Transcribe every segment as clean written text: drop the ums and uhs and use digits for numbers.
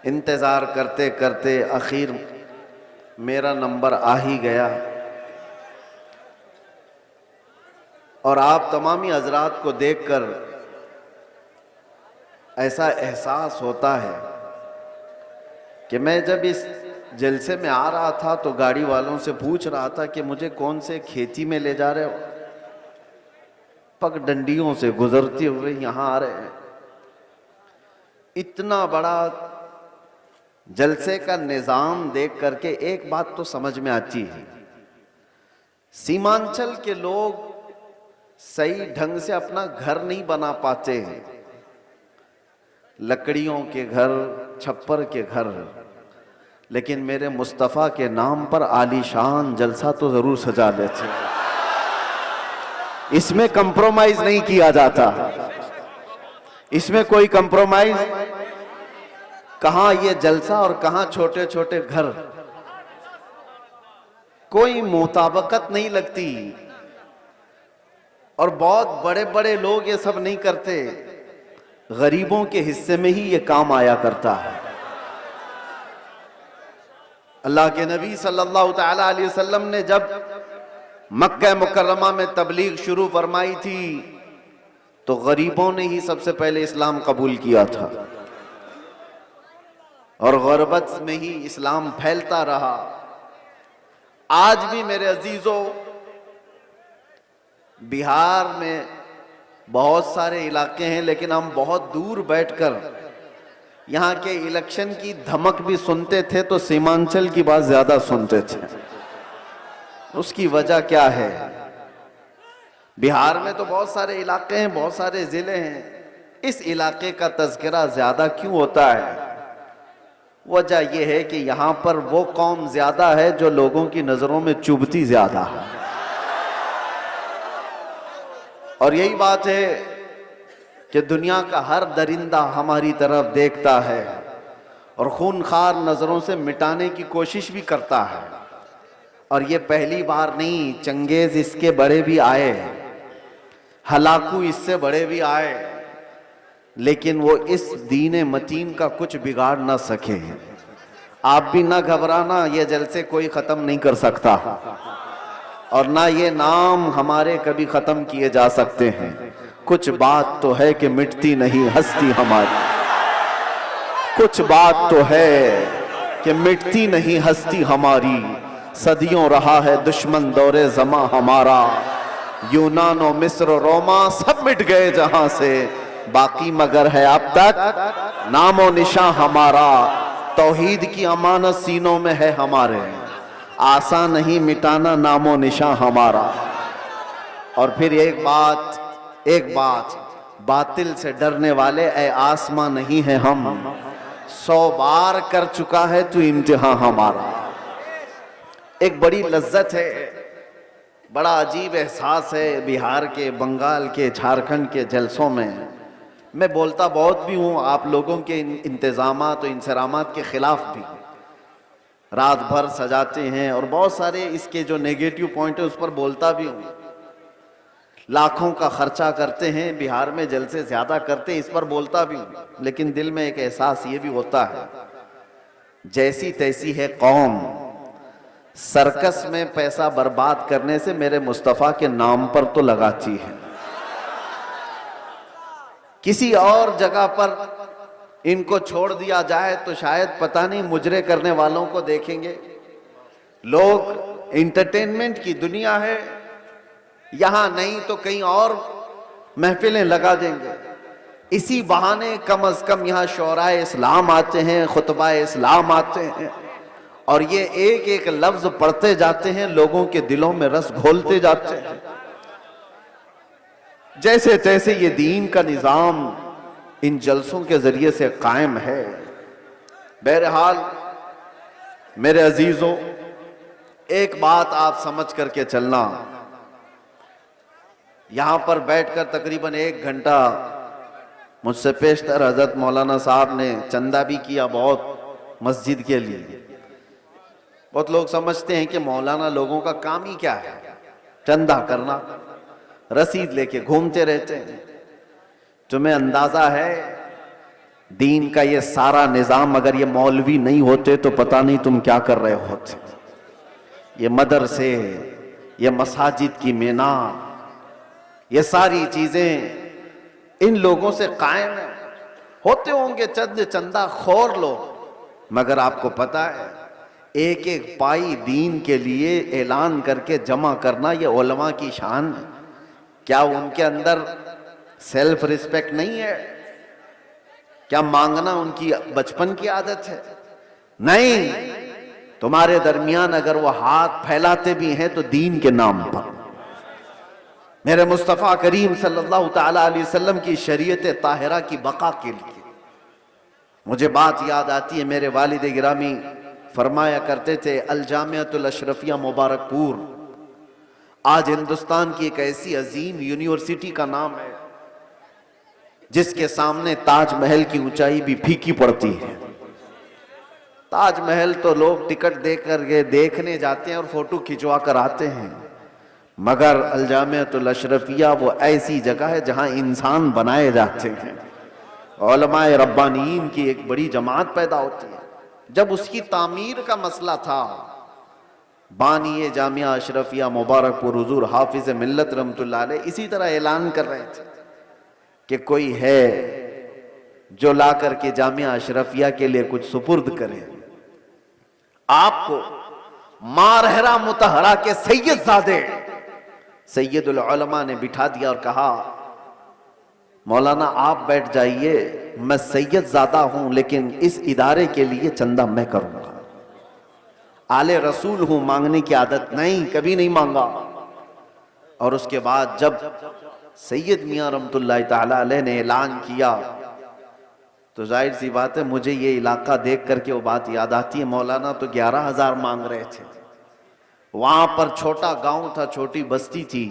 इंतज़ार करते करते आखिर मेरा नंबर आ ही गया और आप तमामी हजरात को देखकर ऐसा एहसास होता है कि मैं जब इस जलसे में आ रहा था तो गाड़ी वालों से पूछ रहा था कि मुझे कौन से खेती में ले जा रहे हो। पगडंडियों से गुजरते हुए यहाँ आ रहे हैं। इतना बड़ा जलसे का निज़ाम देख करके एक बात तो समझ में आती है, सीमांचल के लोग सही ढंग से अपना घर नहीं बना पाते हैं। लकड़ियों के घर, छप्पर के घर, लेकिन मेरे मुस्तफ़ा के नाम पर आलीशान जलसा तो जरूर सजा लेते हैं। इसमें कंप्रोमाइज नहीं किया जाता, इसमें कोई कंप्रोमाइज कहां ये जलसा और कहां छोटे छोटे घर, कोई मुताबकत नहीं लगती। और बहुत बड़े बड़े लोग ये सब नहीं करते, गरीबों के हिस्से में ही ये काम आया करता है। अल्लाह के नबी सल्लल्लाहु तआला अलैहि वसल्लम ने जब मक्का मुकर्रमा में तबलीग शुरू फरमाई थी तो गरीबों ने ही सबसे पहले इस्लाम कबूल किया था और गुरबत में ही इस्लाम फैलता रहा। आज भी मेरे अजीजों, बिहार में बहुत सारे इलाके हैं, लेकिन हम बहुत दूर बैठकर यहाँ के इलेक्शन की धमक भी सुनते थे तो सीमांचल की बात ज्यादा सुनते थे। उसकी वजह क्या है? बिहार में तो बहुत सारे इलाके हैं, बहुत सारे जिले हैं, इस इलाके का तज़किरा ज्यादा क्यों होता है? वजह यह है कि यहाँ पर वो कौम ज्यादा है जो लोगों की नजरों में चुभती ज्यादा है। और यही बात है कि दुनिया का हर दरिंदा हमारी तरफ देखता है और खूनखार नजरों से मिटाने की कोशिश भी करता है। और ये पहली बार नहीं, चंगेज इसके बड़े भी आए, हलाकू इससे बड़े भी आए, लेकिन वो इस दीन मतीन का कुछ बिगाड़ ना सके। आप भी ना घबराना, ये जलसे कोई खत्म नहीं कर सकता और ना ये नाम हमारे कभी खत्म किए जा सकते हैं। कुछ बात तो है कि मिटती नहीं हस्ती हमारी, कुछ बात तो है कि मिटती नहीं हस्ती हमारी। सदियों रहा है दुश्मन दौरे जमा हमारा, यूनान और मिस्र और रोमा सब मिट गए जहां से, बाकी मगर है अब तक नामो निशां हमारा। तौहीद की अमानत सीनों में है हमारे, आसान नहीं मिटाना नामो निशां हमारा। और फिर एक बात, बातिल से डरने वाले ए आसमां नहीं है हम, 100 बार कर चुका है तू इम्तिहान हमारा। एक बड़ी लज्जत है, बड़ा अजीब एहसास है बिहार के, बंगाल के, झारखंड के जलसों में। मैं बोलता बहुत भी हूँ, आप लोगों के इंतजामात और इंसरामात के खिलाफ भी, रात भर सजाते हैं और बहुत सारे इसके जो नेगेटिव पॉइंट है उस पर बोलता भी हूँ। लाखों का खर्चा करते हैं, बिहार में जलसे ज्यादा करते हैं, इस पर बोलता भी हूँ। लेकिन दिल में एक एहसास ये भी होता है, जैसी तैसी है कौम, सर्कस में पैसा बर्बाद करने से मेरे मुस्तफ़ा के नाम पर तो लगाती है। किसी और जगह पर इनको छोड़ दिया जाए तो शायद पता नहीं मुजरे करने वालों को देखेंगे लोग। एंटरटेनमेंट की दुनिया है, यहां नहीं तो कहीं और महफिलें लगा देंगे। इसी बहाने कम अज कम यहां शोराए इस्लाम आते हैं, खुतबा इस्लाम आते हैं और ये एक एक लफ्ज पढ़ते जाते हैं, लोगों के दिलों में रस घोलते जाते हैं। जैसे तैसे ये दीन का निजाम इन जलसों के जरिए से कायम है। बहरहाल मेरे अजीजों, एक बात आप समझ करके चलना, यहां पर बैठकर तकरीबन 1 घंटा मुझसे पेशतर हजरत मौलाना साहब ने चंदा भी किया बहुत मस्जिद के लिए। बहुत लोग समझते हैं कि मौलाना लोगों का काम ही क्या है, चंदा करना, रसीद लेके घूमते रहते हैं। तुम्हें अंदाजा है दीन का ये सारा निजाम अगर ये मौलवी नहीं होते तो पता नहीं तुम क्या कर रहे होते। ये मदरसे, ये मसाजिद की मीनार, ये सारी चीजें इन लोगों से कायम है। होते होंगे चंद चंदा खोर लोग, मगर आपको पता है एक एक पाई दीन के लिए ऐलान करके जमा करना ये उलमा की शान है। क्या उनके अंदर सेल्फ रिस्पेक्ट नहीं है? क्या मांगना उनकी बचपन की आदत है? नहीं, तुम्हारे दरमियान अगर वो हाथ फैलाते भी हैं तो दीन के नाम पर। मेरे मुस्तफ़ा करीम सल्लल्लाहु ताला अलैहि वसल्लम की शरीयत ताहिरा की बका के लिए मुझे बात याद आती है। मेरे वालिद गिरामी फरमाया करते थे, अल जामिअतुल अशरफिया मुबारकपुर आज हिंदुस्तान की एक ऐसी अजीम यूनिवर्सिटी का नाम है जिसके सामने ताजमहल की ऊंचाई भी फीकी पड़ती है। ताजमहल तो लोग टिकट देकर के देखने जाते हैं और फोटो खिंचवा कर आते हैं, मगर अल जामिअतुल अशरफिया वो ऐसी जगह है जहां इंसान बनाए जाते हैं। उलमाए रब्बानीन की एक बड़ी जमात पैदा होती है। जब उसकी तामीर का मसला था, बानी जामिया अशरफिया मुबारकपुर हुजूर हाफिज मिल्लत रहमतुल्लाह अलैह इसी तरह ऐलान कर रहे थे कि कोई है जो ला करके जामिया अशरफिया के लिए कुछ सुपुर्द करे। आपको मारहरा मुतहरा के सैयदजादे सैयदुल उलमा ने बिठा दिया और कहा, मौलाना आप बैठ जाइए, मैं सैयदजादा हूं लेकिन इस इदारे के लिए चंदा मैं करूंगा। आले रसूल हूं, मांगने की आदत नहीं, कभी नहीं मांगा। और उसके बाद जब सैयद मियां रहमतुल्लाह ताला अलैह ने ऐलान किया तो जाहिर सी बात है मुझे ये इलाका देख करके वो बात याद आती है। मौलाना तो 11,000 मांग रहे थे। वहां पर छोटा गांव था, छोटी बस्ती थी।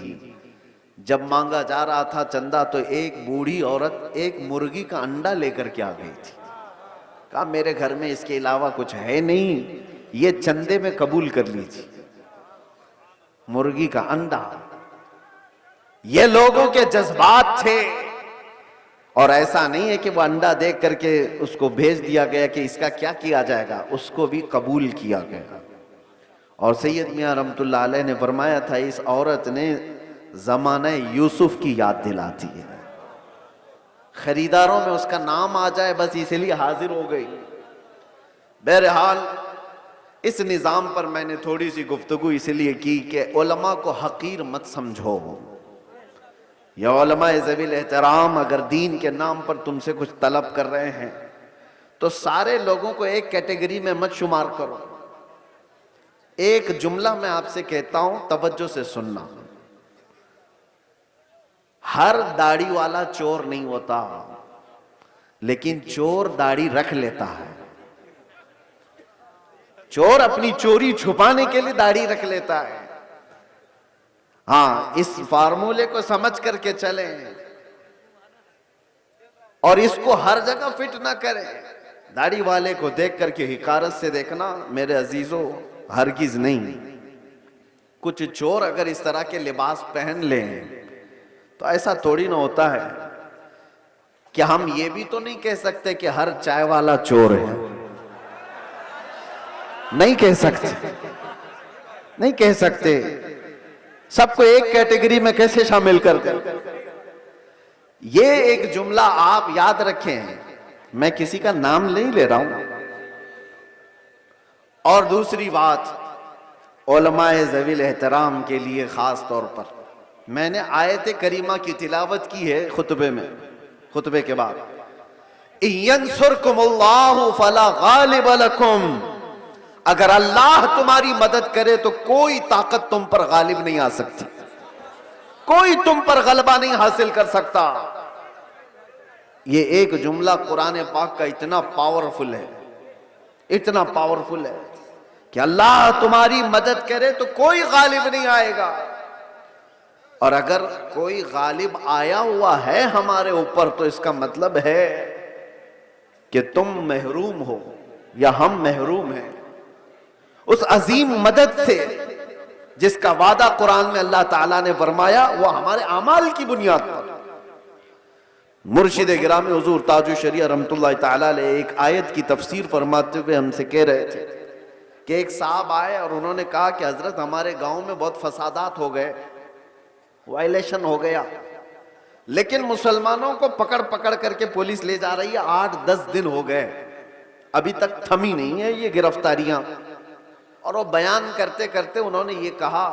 जब मांगा जा रहा था चंदा तो एक बूढ़ी औरत एक मुर्गी का अंडा लेकर के आ गई थी। कहा मेरे घर में इसके अलावा कुछ है नहीं, ये चंदे में कबूल कर लीजिए। मुर्गी का अंडा, ये लोगों के जज्बात थे। और ऐसा नहीं है कि वो अंडा देख करके उसको भेज दिया गया कि इसका क्या किया जाएगा, उसको भी कबूल किया गया। और सैयद मियां रहमतुल्लाह अलैह ने फरमाया था, इस औरत ने ज़माने यूसुफ की याद दिलाती है। खरीदारों में उसका नाम आ जाए बस इसलिए हाजिर हो गई। बहरहाल इस निज़ाम पर मैंने थोड़ी सी गुफ्तगू इसलिए की कि उलमा को हकीर मत समझो। या उलमा ज़वील एहतराम अगर दीन के नाम पर तुमसे कुछ तलब कर रहे हैं तो सारे लोगों को एक कैटेगरी में मत शुमार करो। एक जुमला मैं आपसे कहता हूं, तवज्जो से सुनना। हर दाढ़ी वाला चोर नहीं होता, लेकिन चोर दाढ़ी रख लेता है। चोर अपनी चोरी छुपाने के लिए दाढ़ी रख लेता है। हाँ, इस फार्मूले को समझ करके चलें और इसको हर जगह फिट ना करें। दाढ़ी वाले को देख करके हिकारत से देखना मेरे अजीजों, हरगिज नहीं। कुछ चोर अगर इस तरह के लिबास पहन लें तो ऐसा थोड़ी ना होता है कि हम ये भी तो नहीं कह सकते कि हर चाय वाला चोर है। नहीं कह सकते, नहीं कह सकते। सबको एक कैटेगरी में कैसे शामिल कर दें? ये एक जुमला आप याद रखें, मैं किसी का नाम नहीं ले रहा हूं। और दूसरी बात, उलमाए ज़वील एहतराम के लिए खास तौर पर मैंने आयत करीमा की तिलावत की है खुतबे में, खुतबे के बाद, यंसुरकुमुल्लाहु फला गालिब लकुम, अगर अल्लाह तुम्हारी मदद करे तो कोई ताकत तुम पर गालिब नहीं आ सकती, कोई तुम पर गलबा नहीं हासिल कर सकता। ये एक जुमला कुरान पाक का इतना पावरफुल है, इतना पावरफुल है कि अल्लाह तुम्हारी मदद करे तो कोई गालिब नहीं आएगा। और अगर कोई गालिब आया हुआ है हमारे ऊपर तो इसका मतलब है कि तुम महरूम हो या हम महरूम हैं उस अजीम मदद से जिसका वादा कुरान में अल्लाह ताला ने फरमाया वो हमारे अमाल की बुनियाद पर। मुर्शिद गिरामी हुजूर ताजुल शरिया रहमतुल्लाह ताला अलैह एक आयत की तफसीर फरमाते हुए हमसे कह रहे थे कि एक साहब आए और उन्होंने कहा कि हजरत हमारे गांव में बहुत फसादात हो गए, वायलेशन हो गया, लेकिन मुसलमानों को पकड़ पकड़ करके पुलिस ले जा रही है, 8-10 दिन हो गए, अभी तक थमी नहीं है ये गिरफ्तारियां। और वो बयान करते करते उन्होंने ये कहा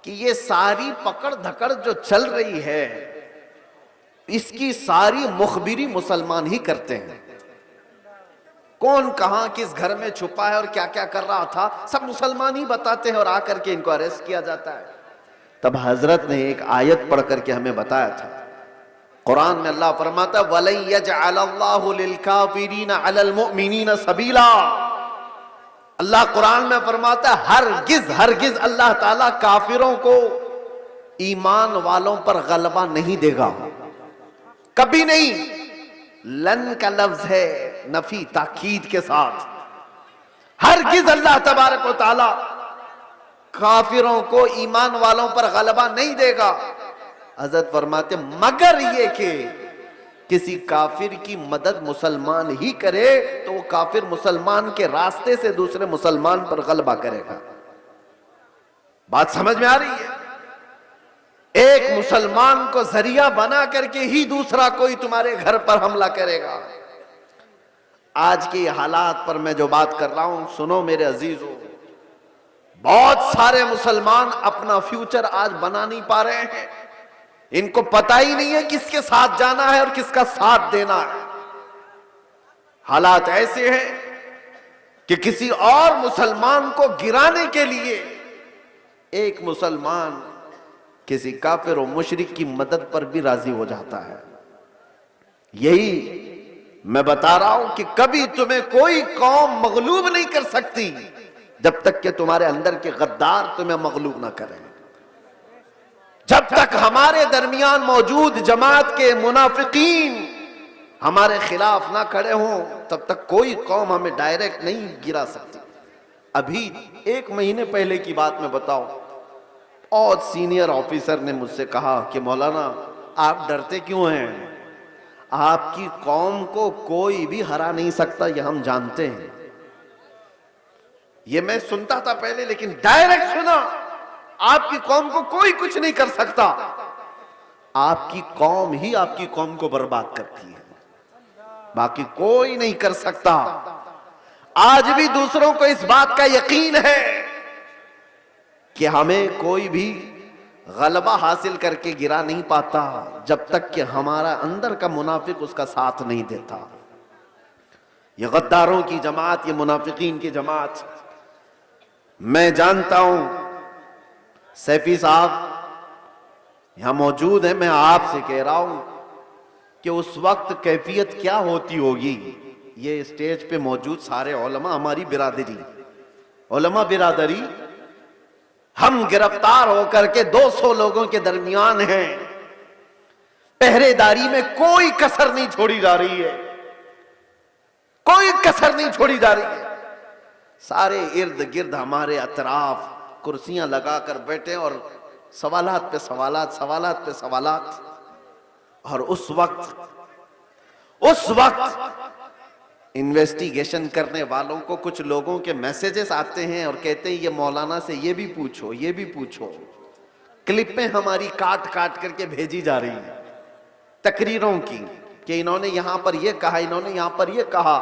कि ये सारी पकड़ धकड़ जो चल रही है इसकी सारी मुखबिरी मुसलमान ही करते हैं। कौन कहां किस घर में छुपा है और क्या क्या कर रहा था सब मुसलमान ही बताते हैं और आकर के इनको अरेस्ट किया जाता है। तब हजरत ने एक आयत पढ़ करके हमें बताया था, कुरान में अल्लाह फरमाता वलन यजअलल्लाहु लिलकाफिरीन अलल मुमिनीन सबीला। अल्लाह कुरान में फरमाता हरगिज हरगिज अल्लाह ताला काफिरों को ईमान वालों पर गलबा नहीं देगा, कभी नहीं। लन का लफ्ज है नफी ताकीद के साथ, हरगिज अल्लाह तबारक व तआला काफिरों को ईमान वालों पर गलबा नहीं देगा। हजरत फरमाते मगर ये कि किसी काफिर की मदद मुसलमान ही करे तो वो काफिर मुसलमान के रास्ते से दूसरे मुसलमान पर गलबा करेगा। बात समझ में आ रही है? एक मुसलमान को जरिया बना करके ही दूसरा कोई तुम्हारे घर पर हमला करेगा। आज के हालात पर मैं जो बात कर रहा हूं सुनो मेरे अजीजों, बहुत सारे मुसलमान अपना फ्यूचर आज बना नहीं पा रहे हैं, इनको पता ही नहीं है किसके साथ जाना है और किसका साथ देना है। हालात ऐसे हैं कि किसी और मुसलमान को गिराने के लिए एक मुसलमान किसी काफिर और मुशरिक की मदद पर भी राजी हो जाता है। यही मैं बता रहा हूं कि कभी तुम्हें कोई कौम मगलूब नहीं कर सकती जब तक कि तुम्हारे अंदर के गद्दार तुम्हें मगलूब ना करें। जब तक हमारे दरमियान मौजूद जमात के मुनाफिकीन हमारे खिलाफ ना खड़े हों तब तक कोई कौम हमें डायरेक्ट नहीं गिरा सकती। अभी 1 महीने पहले की बात मैं बताऊं, और सीनियर ऑफिसर ने मुझसे कहा कि मौलाना आप डरते क्यों हैं, आपकी कौम को कोई भी हरा नहीं सकता, ये हम जानते हैं। ये मैं सुनता था पहले, लेकिन डायरेक्ट सुना आपकी कौम को कोई कुछ नहीं कर सकता, आपकी कौम ही आपकी कौम को बर्बाद करती है, बाकी कोई नहीं कर सकता। आज भी दूसरों को इस बात का यकीन है कि हमें कोई भी गलबा हासिल करके गिरा नहीं पाता जब तक कि हमारा अंदर का मुनाफिक उसका साथ नहीं देता। ये गद्दारों की जमात, ये मुनाफिकीन की जमात, मैं जानता हूं सैफी साहब यहां मौजूद है, मैं आपसे कह रहा हूं कि उस वक्त कैफियत क्या होती होगी। ये स्टेज पे मौजूद सारे उलमा, हमारी बिरादरी, उलमा बिरादरी, हम गिरफ्तार होकर के 200 लोगों के दरमियान हैं, पहरेदारी में कोई कसर नहीं छोड़ी जा रही है, कोई कसर नहीं छोड़ी जा रही है। सारे इर्द गिर्द हमारे अतराफ कुर्सियां लगाकर बैठे और सवालात पे सवालात, सवालात पे सवालात। और उस वक्त इन्वेस्टिगेशन करने वालों को कुछ लोगों के मैसेजेस आते हैं और कहते हैं ये मौलाना से ये भी पूछो, ये भी पूछो। क्लिपें हमारी काट काट करके भेजी जा रही है तकरीरों की कि इन्होंने यहां पर ये कहा, इन्होंने यहां पर ये कहा।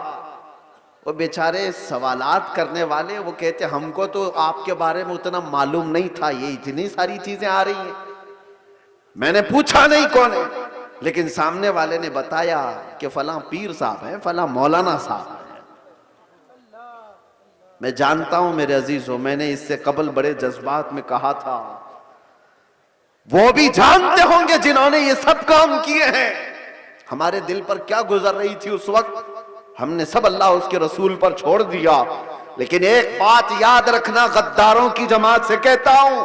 वो बेचारे सवालात करने वाले वो कहते हमको तो आपके बारे में उतना मालूम नहीं था, ये इतनी सारी चीजें आ रही हैं, मैंने पूछा नहीं कौन है, लेकिन सामने वाले ने बताया कि फलां पीर साहब हैं, फलां मौलाना साहब हैं। मैं जानता हूं मेरे अजीजों, मैंने इससे कबल बड़े जज्बात में कहा था, वो भी जानते होंगे जिन्होंने ये सब काम किए हैं हमारे दिल पर क्या गुजर रही थी उस वक्त। हमने सब अल्लाह उसके रसूल पर छोड़ दिया। लेकिन एक बात याद रखना, गद्दारों की जमात से कहता हूं,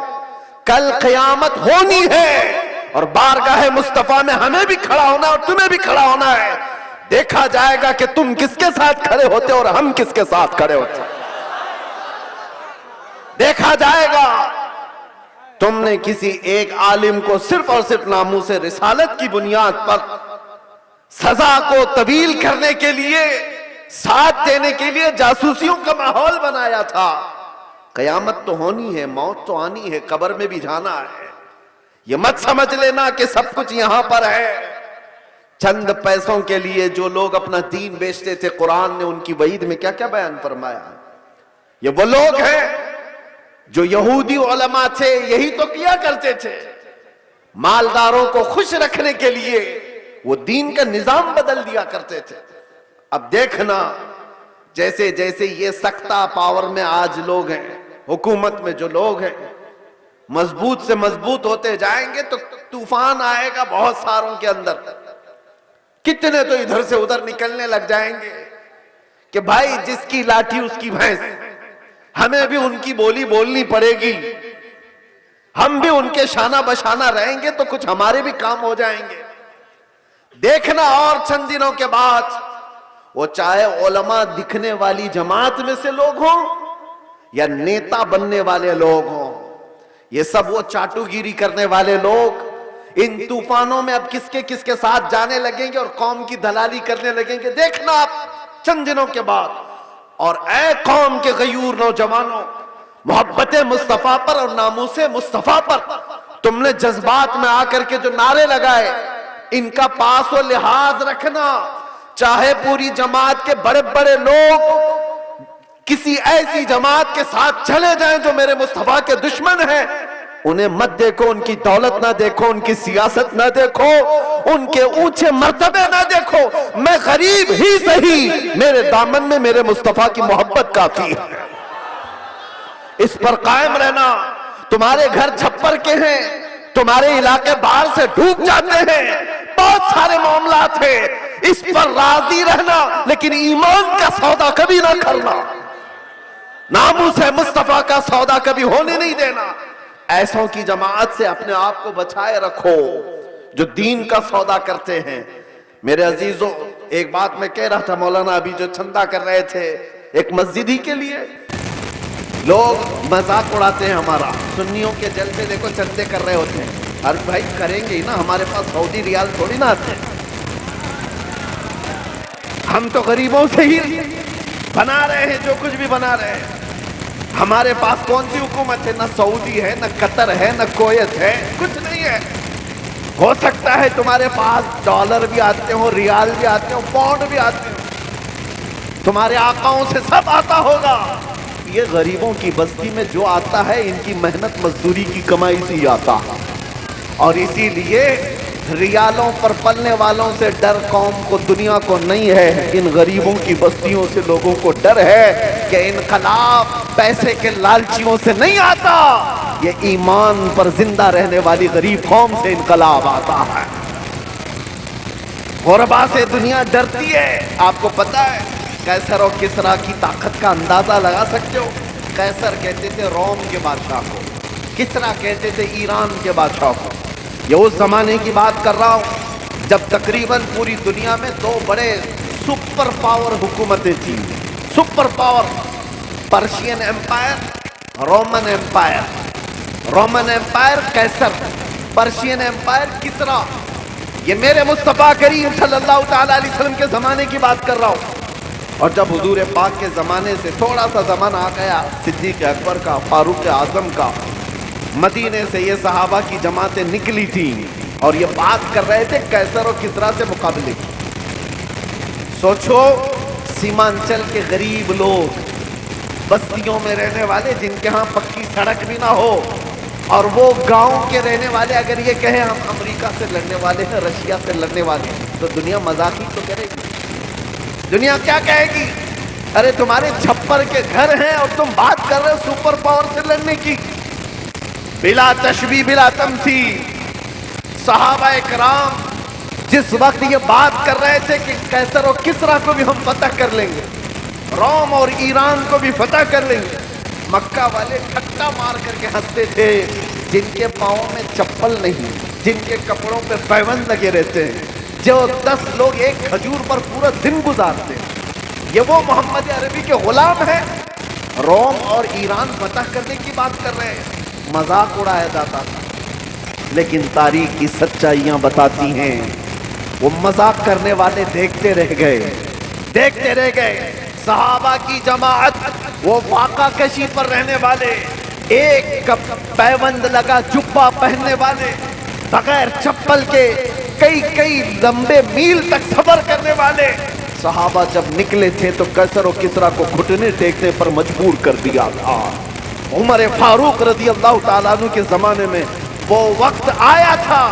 कल क़यामत होनी है और बारगाह मुस्तफा में हमें भी खड़ा होना और तुम्हें भी खड़ा होना है। देखा जाएगा कि तुम किसके साथ खड़े होते और हम किसके साथ खड़े होते। देखा जाएगा तुमने किसी एक आलिम को सिर्फ और सिर्फ नामूस रिसालत की बुनियाद पर सजा को तवील करने के लिए, साथ देने के लिए जासूसियों का माहौल बनाया था। कयामत तो होनी है, मौत तो आनी है, कब्र में भी जाना है। ये मत समझ लेना कि सब कुछ यहां पर है। चंद पैसों के लिए जो लोग अपना दीन बेचते थे, कुरान ने उनकी वईद में क्या क्या बयान फरमाया। ये वो लोग हैं जो यहूदी उलमा थे, यही तो किया करते थे। मालदारों को खुश रखने के लिए वो दीन का निजाम बदल दिया करते थे। अब देखना, जैसे जैसे ये सख्ता पावर में आज लोग हैं, हुकूमत में जो लोग हैं, मजबूत से मजबूत होते जाएंगे तो तूफान आएगा बहुत सारों के अंदर। कितने तो इधर से उधर निकलने लग जाएंगे कि भाई जिसकी लाठी उसकी भैंस, हमें भी उनकी बोली बोलनी पड़ेगी, हम भी उनके शाना बशाना रहेंगे तो कुछ हमारे भी काम हो जाएंगे। देखना और चंद दिनों के बाद, वो चाहे उलमा दिखने वाली जमात में से लोग हों या नेता बनने वाले लोग हों, ये सब वो चाटुगिरी करने वाले लोग इन तूफानों में अब किसके किसके साथ जाने लगेंगे और कौम की दलाली करने लगेंगे। देखना आप चंद दिनों के बाद। और ऐ कौम के गयूर नौजवानों, मोहब्बत मुस्तफा पर और नामूसे मुस्तफा पर तुमने जज्बात में आकर के जो नारे लगाए, इनका पास व लिहाज रखना। चाहे पूरी जमात के बड़े बड़े लोग किसी ऐसी जमात के साथ चले जाएं जो मेरे मुस्तफा के दुश्मन हैं, उन्हें मत देखो, उनकी दौलत ना देखो, उनकी सियासत ना देखो, उनके ऊंचे मर्तबे ना देखो। मैं गरीब ही सही, मेरे दामन में मेरे मुस्तफा की मोहब्बत काफी है। इस पर कायम रहना। तुम्हारे घर छप्पर के हैं, तुम्हारे इलाके बाहर से डूब जाते हैं, बहुत सारे मामला थे, इस पर राजी रहना, लेकिन ईमान का सौदा कभी ना करना। नामूस है मुस्तफा का सौदा कभी होने नहीं देना। ऐसों की जमात से अपने आप को बचाए रखो जो दीन का सौदा करते हैं। मेरे अजीजों, एक बात मैं कह रहा था, मौलाना अभी जो चंदा कर रहे थे एक मस्जिद ही के लिए, लोग मजाक उड़ाते हैं हमारा। सुन्नियों के जलसे देखो चंदे कर रहे होते हैं। अरे भाई करेंगे ही ना, हमारे पास सऊदी रियाल थोड़ी ना आते, हम तो गरीबों से ही बना रहे हैं जो कुछ भी बना रहे हैं। हमारे पास कौन सी हुकूमत है? ना सऊदी है, ना कतर है, ना कोयत है, कुछ नहीं है। हो सकता है तुम्हारे पास डॉलर भी आते हो, रियाल भी आते हो, पौंड भी आते हो, तुम्हारे आकाओं से सब आता होगा। ये गरीबों की बस्ती में जो आता है, इनकी मेहनत मजदूरी की कमाई से ही आता है। और इसीलिए रियालों पर पलने वालों से डर कौम को, दुनिया को नहीं है, इन गरीबों की बस्तियों से लोगों को डर है कि इनकलाब पैसे के लालचियों से नहीं आता, ये ईमान पर जिंदा रहने वाली गरीब कौम से इनकलाब आता है। गुरबा से दुनिया डरती है। आपको पता है कैसर और किसरा की ताकत का अंदाजा लगा सकते हो? कैसर कहते थे रोम के बादशाह को, किसरा कहते थे ईरान के बादशाह को। ये उस जमाने की बात कर रहा हूं जब तकरीबन पूरी दुनिया में दो बड़े सुपर पावर हुकूमतें थी। Super power, Persian empire, Roman empire. Roman empire कैसर, पर्शियन एम्पायर किसरा। ये मेरे मुस्तफा करीम सल्लल्लाहु ताला अलैहि वसल्लम के जमाने की बात कर रहा हूं। और जब हुजूर पाक के जमाने से थोड़ा सा जमाना आ गया, सिद्दीक अकबर का, फारूक आजम का, मदीने से ये सहाबा की जमातें निकली थी और ये बात कर रहे थे कैसर और किसरा से मुकाबले की। सोचो, सीमांचल के गरीब लोग, बस्तियों में रहने वाले जिनके यहाँ पक्की सड़क भी ना हो, और वो गांव के रहने वाले अगर ये कहे हम अमेरिका से लड़ने वाले हैं, रशिया से लड़ने वाले हैं, तो दुनिया मजाक ही तो करेगी। दुनिया क्या कहेगी? अरे तुम्हारे छप्पर के घर हैं और तुम बात कर रहे हो सुपर पावर से लड़ने की। बिला तशबी बिला तमसील, सहाबा इकराम जिस वक्त ये बात कर रहे थे कि कैसर और किसरा को भी हम फतह कर लेंगे, रोम और ईरान को भी फतह कर लेंगे, मक्का वाले ठट्टा मार करके हंसते थे। जिनके पाँव में चप्पल नहीं, जिनके कपड़ों पे पैबंद लगे रहते हैं, जो 10 लोग एक खजूर पर पूरा दिन गुजारते हैं, ये वो मोहम्मद अरबी के गुलाम हैं। रोम और ईरान फतह करने की बात कर रहे हैं। मजाक उड़ाया जाता था, लेकिन तारीख की सच्चाइयां बताती हैं वो मजाक करने वाले देखते रह गए। सहाबा की जमाअत, वो फाका कशी पर रहने वाले, एक पैबंद लगा जुब्बा पहनने वाले, बगैर चप्पल के कई लंबे मील तक सफर करने वाले सहाबा जब निकले थे तो कैसर और किसरा को घुटने टेकने पर मजबूर कर दिया था। उमर फारूक रज़ी अल्लाह ताला अन्हु के जमाने में वो वक्त आया था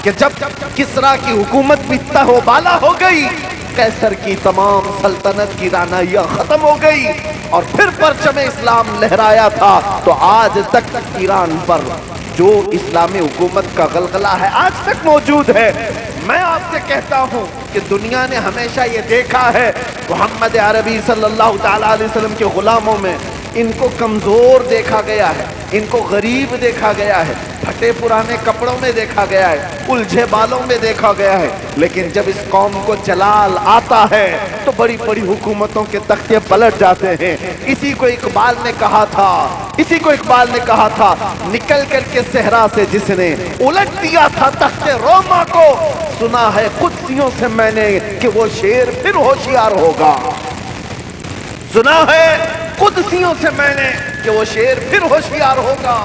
कि जब किसरा की हुकूमत भी तहोबाला हो गई, कैसर की तमाम सल्तनत की रानाइयां खत्म हो गई और फिर परचम इस्लाम लहराया था, तो आज तक ईरान पर जो इस्लामी हुकूमत का गलगला है आज तक मौजूद है। मैं आपसे कहता हूं कि दुनिया ने हमेशा ये देखा है मोहम्मद अरबी सल्लल्लाहु ताला अलैहि वसल्लम के गुलामों में इनको कमजोर देखा गया है, इनको गरीब देखा गया है, फटे पुराने कपड़ों में देखा गया है, उलझे बालों में देखा गया है। लेकिन जब इस कौम को जलाल आता है तो बड़ी बड़ी हुकूमतों के तख्ते पलट जाते हैं। इसी को इकबाल ने कहा था, निकल करके सहरा से जिसने उलट दिया था तख्ते रोमा को, सुना है कुत्सियों से मैंने कि वो शेर फिर होशियार होगा। सुना है कुदसियों से मैंने कि वो शेर फिर होशियार होगा।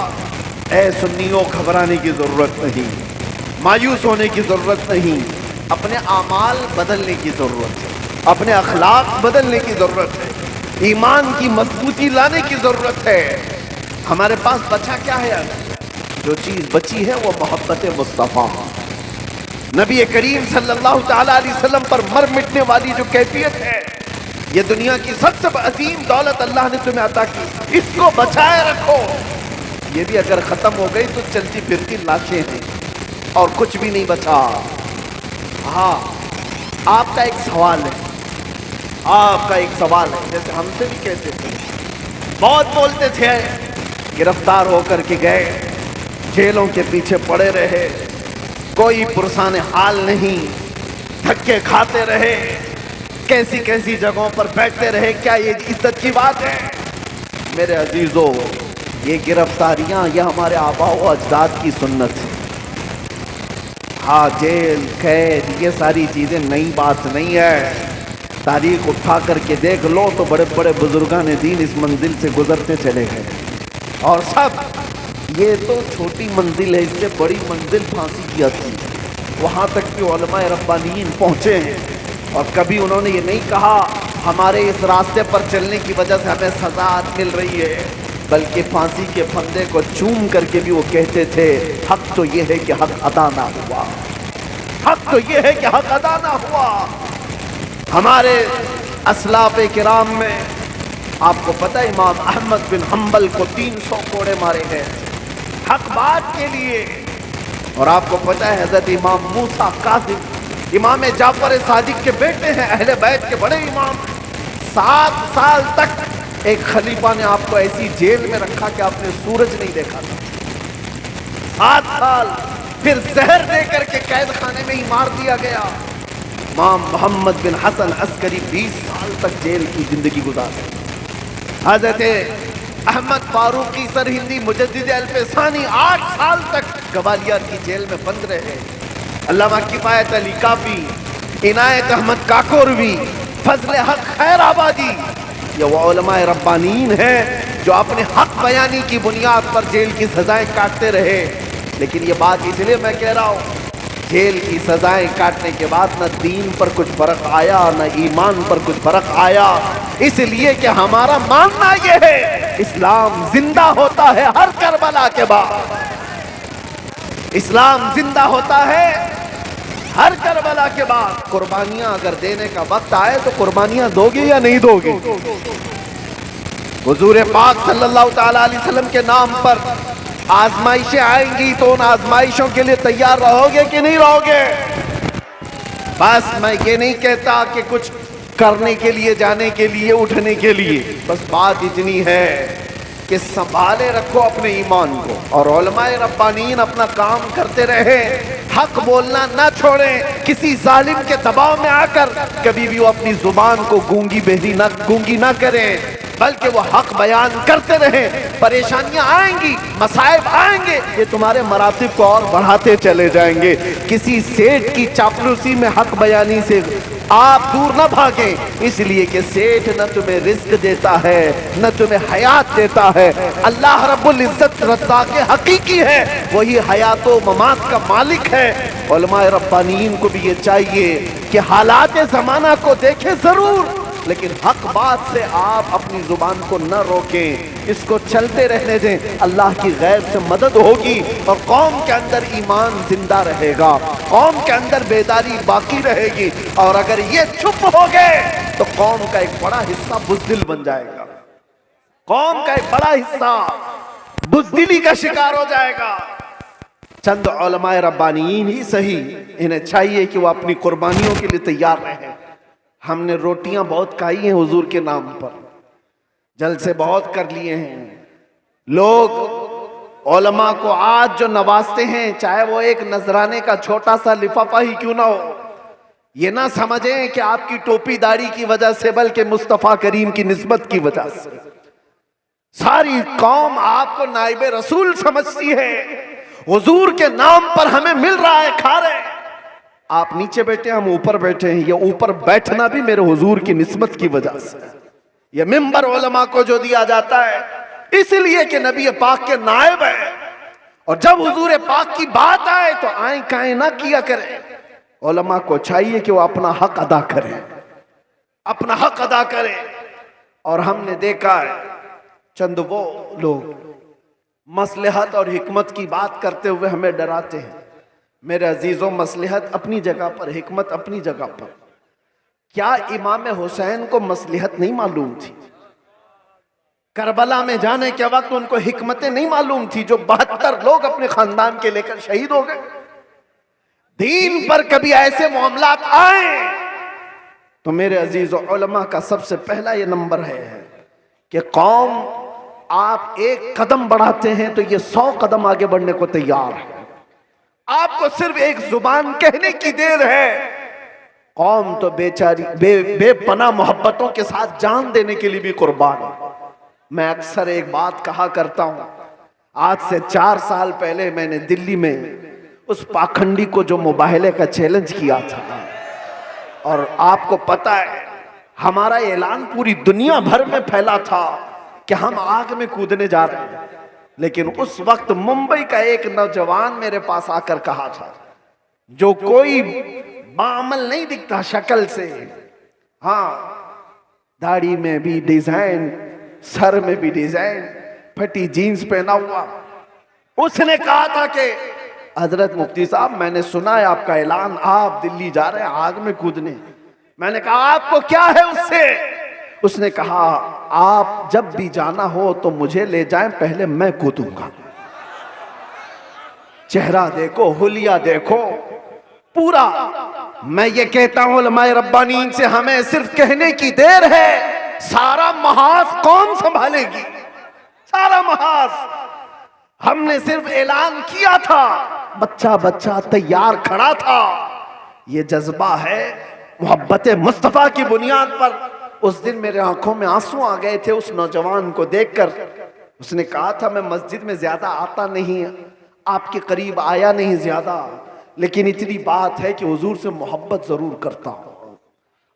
ऐ सुन्नियों, घबराने की जरूरत नहीं, मायूस होने की जरूरत नहीं, अपने आमाल बदलने की जरूरत है, अपने अखलाक बदलने की जरूरत है, ईमान की मजबूती लाने की जरूरत है। हमारे पास बचा क्या है? जो चीज बची है वो मोहब्बत मुस्तफा, नबी करीम सल्लल्लाहु ताला अलैहि वसल्लम पर मर मिटने वाली जो कैफियत है, ये दुनिया की सबसे अजीम दौलत अल्लाह ने तुम्हें अता की, इसको बचाए रखो। ये भी अगर खत्म हो गई तो चलती फिरती लाशें हैं और कुछ भी नहीं बचा। हाँ, आपका एक सवाल है, जैसे हमसे भी कहते थे, बहुत बोलते थे, गिरफ्तार होकर के गए, जेलों के पीछे पड़े रहे, कोई पुरसाने हाल नहीं, धक्के खाते रहे, कैसी कैसी जगहों पर बैठते रहे। क्या ये इज्जत की बात है? मेरे अजीजों, ये गिरफ्तारियां ये हमारे आबा व अजदाद की सुन्नत है। हाँ, जेल कैद ये सारी चीजें नई बात नहीं है। तारीख उठा करके देख लो तो बड़े बड़े बुजुर्गान दीन इस मंजिल से गुजरते चले गए और सब ये तो छोटी मंजिल है, इससे बड़ी मंजिल फांसी की थी। वहाँ तक कि उलमाए रब्बानीन पहुँचे हैं और कभी उन्होंने ये नहीं कहा हमारे इस रास्ते पर चलने की वजह से हमें सजा मिल रही है, बल्कि फांसी के फंदे को चूम करके भी वो कहते थे हक तो ये है कि हक अदा ना हुआ, हक तो ये है कि हक अदा ना हुआ। हमारे असलाफ़े किराम में आपको पता है इमाम अहमद बिन हम्बल को 300 कोड़े मारे गए हक बात के लिए। और आपको पता है हजरत इमाम मूसा कासिम इमाम जाफर सादिक के बेटे हैं, अहले बैत के बड़े इमाम। 7 साल तक एक खलीफा ने आपको ऐसी जेल में रखा कि आपने सूरज नहीं देखा था। 7 साल फिर जहर दे करके कैद खाने में ही मार दिया गया। इमाम मोहम्मद बिन हसन अस्करी 20 साल तक जेल की जिंदगी गुजारी। हजरत अहमद फारूकी सरहिंदी मुजद्दिद अल्फसानी 8 साल तक ग्वालियर की जेल में बंद रहे। अल्लामा किफायत अली काफी, इनायत अहमद काकोरवी, फजल हक खैराबादी, ये वो उलमाए रब्बानीन हैं जो अपने हक बयानी की बुनियाद पर जेल की सजाएं काटते रहे। लेकिन ये बात इसलिए मैं कह रहा हूँ, जेल की सजाएं काटने के बाद न दीन पर कुछ फर्क आया न ईमान पर कुछ फर्क आया, इसलिए कि हमारा मानना यह है इस्लाम जिंदा होता है हर करबला के बाद। इस्लाम जिंदा होता है हर करबला के बाद। कुर्बानियां अगर देने का वक्त आए तो कुर्बानियां दोगे या नहीं दोगे? हुजूर पाक सल्लल्लाहु ताला अलैहि वसल्लम के नाम पर आजमाइशें आएंगी तो उन आजमाइशों के लिए तैयार रहोगे कि नहीं रहोगे? बस मैं ये नहीं कहता कि कुछ करने के लिए, जाने के लिए, उठने के लिए, बस बात इतनी है कि संभाले रखो अपने ईमान को और उलमाए रब्बानीन अपना काम करते रहे, हक बोलना ना छोड़ें। किसी जालिम के दबाव में आकर कभी भी वो अपनी जुबान को गूंगी ना करें। बल्कि वो हक बयान करते रहे। परेशानियां आएंगी, मसाइब आएंगे, ये तुम्हारे मरातिब को और बढ़ाते चले जाएंगे। किसी सेठ की चापलूसी में हक बयानी से आप दूर न भागें, इसलिए कि सेठ न तुम्हें रिस्क देता है न तुम्हें हयात देता है। अल्लाह रब्बुल इज्जत रज़्ज़ाक़ हकीकी है, वही हयात व ममात का मालिक है। उलमाए रब्बानीन को भी ये चाहिए कि हालात ज़माना को देखें जरूर, लेकिन हक बात से आप अपनी जुबान को न रोकें, इसको चलते रहने दें। अल्लाह की गैब से मदद होगी और कौम के अंदर ईमान जिंदा रहेगा, कौम के अंदर बेदारी बाकी रहेगी। और अगर ये चुप हो गए तो कौम का एक बड़ा हिस्सा बुज़दिल बन जाएगा, कौम का एक बड़ा हिस्सा बुज़दिली का शिकार हो जाएगा। चंद उलमाए रब्बानीन ही सही, इन्हें चाहिए कि वो अपनी कुर्बानियों के लिए तैयार रहें। हमने रोटियां बहुत खाई हैं हुजूर के नाम पर, जलसे बहुत कर लिए हैं। लोग उलमा को आज जो नवाजते हैं, चाहे वो एक नजराने का छोटा सा लिफाफा ही क्यों ना हो, ये ना समझें कि आपकी टोपी दाढ़ी की वजह से, बल्कि मुस्तफा करीम की निस्बत की वजह से सारी कौम आपको नाइबे रसूल समझती है। हुजूर के नाम पर हमें मिल रहा है, खा रहे हैं। आप नीचे बैठे, हम ऊपर बैठे हैं। ये ऊपर बैठना भी मेरे हुजूर की निस्बत की वजह से। ये मिंबर उलमा को जो दिया जाता है इसलिए कि नबी पाक के नायब है, और जब हुजूर पाक की बात आए तो आए काए ना किया करें। उलमा को चाहिए कि वो अपना हक अदा करें, अपना हक अदा करें। और हमने देखा है चंद वो लोग मसलहत और हिकमत की बात करते हुए हमें डराते हैं। मेरे अजीजों, मसलहत अपनी जगह पर, हिकमत अपनी जगह पर। क्या इमाम हुसैन को मसलहत नहीं मालूम थी? करबला में जाने के वक्त उनको हिकमतें नहीं मालूम थी जो 72 लोग अपने खानदान के लेकर शहीद हो गए? दीन पर कभी ऐसे मामलात आए तो मेरे अजीजों, उलमा का सबसे पहला ये नंबर है कि कौम आप एक कदम बढ़ाते हैं तो ये 100 कदम आगे बढ़ने को तैयार है। आपको सिर्फ एक जुबान कहने की देर है। कौम तो बेचारी बेपनाह मोहब्बतों के साथ जान देने के लिए भी कुर्बान है। मैं अक्सर एक बात कहा करता हूं, आज से 4 साल पहले मैंने दिल्ली में उस पाखंडी को जो मुबाहले का चैलेंज किया था, और आपको पता है हमारा ऐलान पूरी दुनिया भर में फैला था कि हम आग में कूदने जा रहे हैं। लेकिन उस वक्त मुंबई का एक नौजवान मेरे पास आकर कहा था, जो कोई बामल नहीं दिखता शक्ल से, हाँ दाढ़ी में भी डिजाइन, सर में भी डिजाइन, फटी जीन्स पहना हुआ, उसने कहा था कि हजरत मुफ्ती साहब, मैंने सुना है आपका ऐलान, आप दिल्ली जा रहे हैं आग में कूदने। मैंने कहा आपको क्या है उससे? उसने कहा आप जब भी जाना हो तो मुझे ले जाएं, पहले मैं कूदूंगा। चेहरा देखो, हुलिया देखो पूरा। मैं ये कहता हूं उलमाए रब्बानीन से, हमें सिर्फ कहने की देर है, सारा महाज कौन संभालेगी? सारा महाज। हमने सिर्फ ऐलान किया था, बच्चा बच्चा तैयार खड़ा था। ये जज्बा है मोहब्बत मुस्तफा की बुनियाद पर। उस दिन मेरे आंखों में आंसू आ गए थे उस नौजवान को देखकर। उसने कहा था मैं मस्जिद में ज्यादा आता नहीं, आपके करीब आया नहीं ज्यादा, लेकिन इतनी बात है कि हुजूर से मोहब्बत जरूर करता हूं,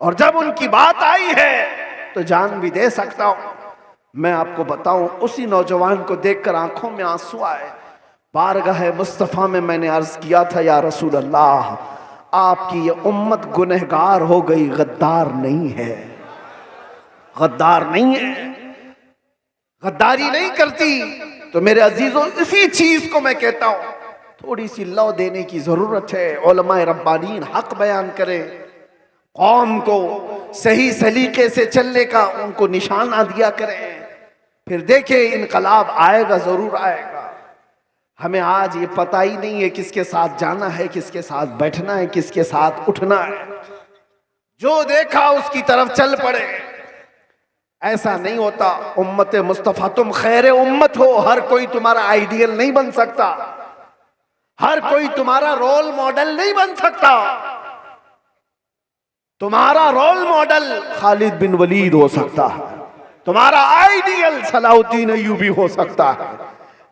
और जब उनकी बात आई है तो जान भी दे सकता हूं। मैं आपको बताऊं, उसी नौजवान को देखकर आंखों में आंसू आए। बारगाह मुस्तफा में मैंने अर्ज किया था, या रसूल अल्लाह, आपकी ये उम्मत गुनहगार हो गई, गद्दार नहीं है, गद्दार नहीं है, गद्दारी नहीं करती। तो मेरे अजीजों, इसी चीज को मैं कहता हूं, थोड़ी सी लौ देने की जरूरत है। उलमाए रब्बानीन हक बयान करें, कौम को सही सलीके से चलने का उनको निशाना दिया करें, फिर देखे इनकलाब आएगा, जरूर आएगा। हमें आज ये पता ही नहीं है किसके साथ जाना है, किसके साथ बैठना है, किसके साथ उठना है। जो देखा उसकी तरफ चल पड़े, ऐसा नहीं होता। उम्मत मुस्तफा, तुम खैर उम्मत हो, हर कोई तुम्हारा आइडियल नहीं बन सकता, हर कोई तुम्हारा रोल मॉडल नहीं बन सकता। तुम्हारा रोल मॉडल खालिद बिन वलीद हो सकता है, तुम्हारा आइडियल सलाहुद्दीन अय्यूबी हो सकता है।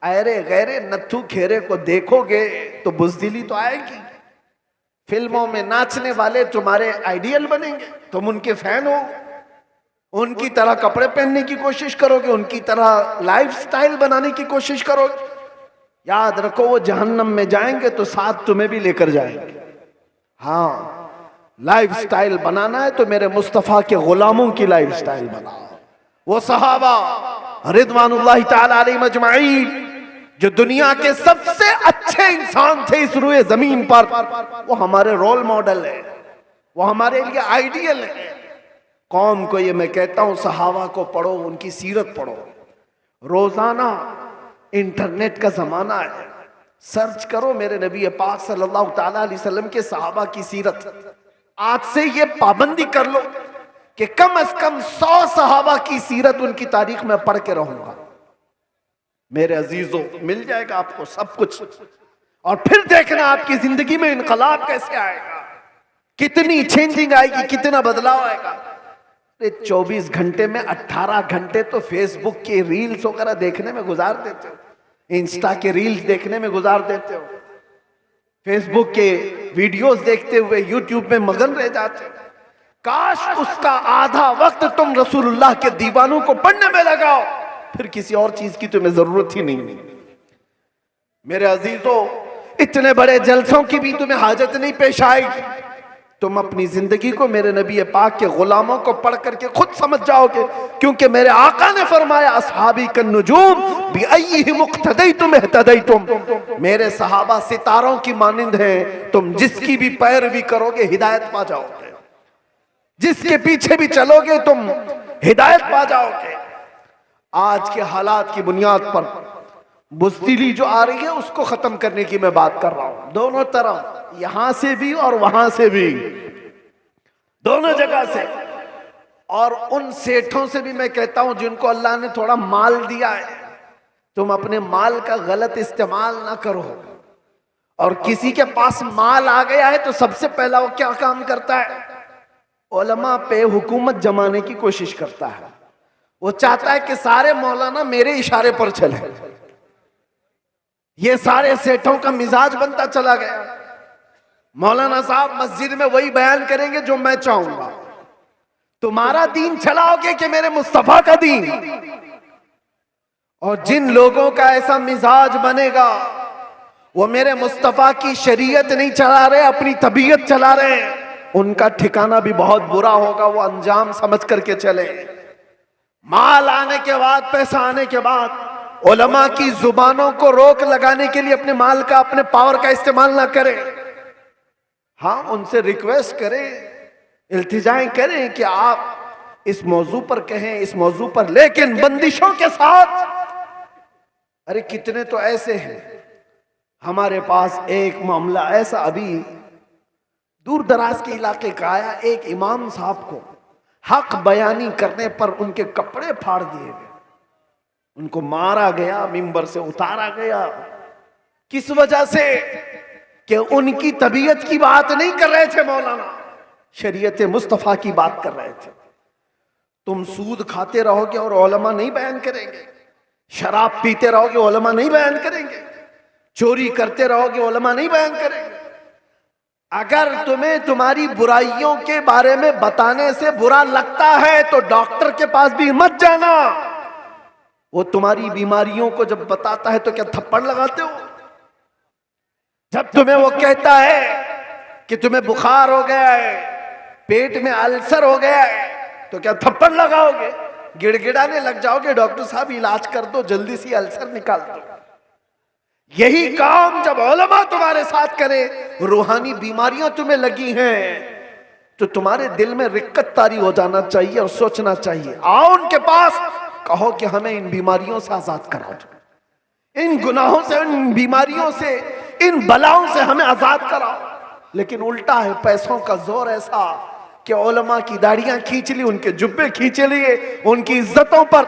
अरे गैरे नत्थू खेरे को देखोगे तो बुज़दिली तो आएगी। फिल्मों में नाचने वाले तुम्हारे आइडियल बनेंगे, तुम उनके फैन हो, उनकी तरह कपड़े पहनने की कोशिश करोगे, उनकी तरह लाइफस्टाइल बनाने की कोशिश करोगे। याद रखो वो जहन्नम में जाएंगे तो साथ तुम्हें भी लेकर जाएंगे। हाँ, लाइफस्टाइल बनाना है तो मेरे मुस्तफा के गुलामों की लाइफस्टाइल बनाओ। वो सहाबा रिदवानुल्लाहि ताला अलैहिम अजमाइन जो दुनिया के सबसे अच्छे इंसान थे इस रूए जमीन पर, वो हमारे रोल मॉडल है, वो हमारे लिए आइडियल है। कौम को ये मैं कहता हूं, सहाबा को पढ़ो, उनकी सीरत पढ़ो। रोजाना इंटरनेट का जमाना है, सर्च करो मेरे नबी पाक सल्लल्लाहु ताला अलैहि वसल्लम के सहाबा की सीरत। आज से ये पाबंदी कर लो कि कम से कम 100 सहाबा की सीरत, उनकी तारीख में पढ़ के रहूंगा। मेरे अजीजों, मिल जाएगा आपको सब कुछ, और फिर देखना आपकी जिंदगी में इनकलाब कैसे आएगा, कितनी चेंजिंग आएगी, कितना बदलाव आएगा। 24 घंटे में 18 घंटे तो फेसबुक के रील्स वगैरह देखने में गुजार देते हो, इंस्टा के रील्स देखने में गुजार देते हो, फेसबुक के वीडियोस देखते हुए यूट्यूब में मगन रह जाते हो। काश उसका आधा वक्त तुम रसूलुल्लाह के दीवानों को पढ़ने में लगाओ, फिर किसी और चीज की तुम्हें जरूरत ही नहीं। मेरे अजीजों, इतने बड़े जलसों की भी तुम्हें हाजत नहीं पेश आएगी। तुम अपनी जिंदगी को मेरे नबी पाक के गुलामों को पढ़ करके खुद समझ जाओगे, क्योंकि मेरे आका ने फरमाया अस्हाबी कन नुजूम बिअय्यिहिम इक्तदैतुम इहतदैतुम। मेरे सहाबा सितारों की मानिंद हैं, तुम जिसकी भी पैरवी करोगे हिदायत पा जाओगे, जिसके पीछे भी चलोगे तुम हिदायत पा जाओगे। आज के हालात की बुनियाद पर बुज़दिली जो आ रही है उसको खत्म करने की मैं बात कर रहा हूं, दोनों तरफ, यहां से भी और वहां से भी, दोनों जगह से। और उन सेठों से भी मैं कहता हूं जिनको अल्लाह ने थोड़ा माल दिया है, तुम अपने माल का गलत इस्तेमाल ना करो। और किसी के पास माल आ गया है तो सबसे पहला वो क्या काम करता है, उलमा पे हुकूमत जमाने की कोशिश करता है। वो चाहता है कि सारे मौलाना मेरे इशारे पर चले। ये सारे सेठों का मिजाज बनता चला गया। मौलाना साहब मस्जिद में वही बयान करेंगे जो मैं चाहूंगा। तुम्हारा दीन चलाओगे कि मेरे मुस्तफा का दीन? और जिन लोगों का ऐसा मिजाज बनेगा वो मेरे मुस्तफा की शरीयत नहीं चला रहे, अपनी तबीयत चला रहे हैं, उनका ठिकाना भी बहुत बुरा होगा। वो अंजाम समझ करके चले। माल आने के बाद, पैसा आने के बाद उलमा की जुबानों को रोक लगाने के लिए अपने माल का, अपने पावर का इस्तेमाल ना करें। हाँ, उनसे रिक्वेस्ट करें, इल्तिजाएं करें कि आप इस मौजू पर कहें, इस मौजू पर, लेकिन बंदिशों के साथ। अरे कितने तो ऐसे हैं, हमारे पास एक मामला ऐसा अभी दूर दराज के इलाके का आया। एक इमाम साहब को हक बयानी करने पर उनके कपड़े फाड़ दिए गए, उनको मारा गया, मिंबर से उतारा गया। किस वजह से? कि उनकी तबीयत की बात नहीं कर रहे थे मौलाना, शरीयत मुस्तफा की बात कर रहे थे। तुम सूद खाते रहोगे और उलमा नहीं बयान करेंगे, शराब पीते रहोगे उलमा नहीं बयान करेंगे, चोरी करते रहोगे उलमा नहीं बयान करेंगे। अगर तुम्हें तुम्हारी बुराइयों के बारे में बताने से बुरा लगता है तो डॉक्टर के पास भी मत जाना। वो तुम्हारी बीमारियों को जब बताता है तो क्या थप्पड़ लगाते हो? जब तुम्हें वो कहता है कि तुम्हें बुखार हो गया है, पेट में अल्सर हो गया है, तो क्या थप्पड़ लगाओगे? गिड़गिड़ाने लग जाओगे, डॉक्टर साहब इलाज कर दो, जल्दी सी अल्सर निकाल दो। यही काम जब उलमा तुम्हारे साथ करे, रूहानी बीमारियां तुम्हें लगी हैं, तो तुम्हारे दिल में रिक्कत तारी हो जाना चाहिए और सोचना चाहिए। आओ उनके पास, कहो कि हमें इन बीमारियों से आजाद करा दो, इन गुनाहों से, इन बीमारियों से, इन बलाओं से हमें आजाद कराओ। लेकिन उल्टा है, पैसों का जोर ऐसा कि उलमा की दाढ़ियां खींच ली, उनके जुब्बे खींचे लिए, उनकी इज्जतों पर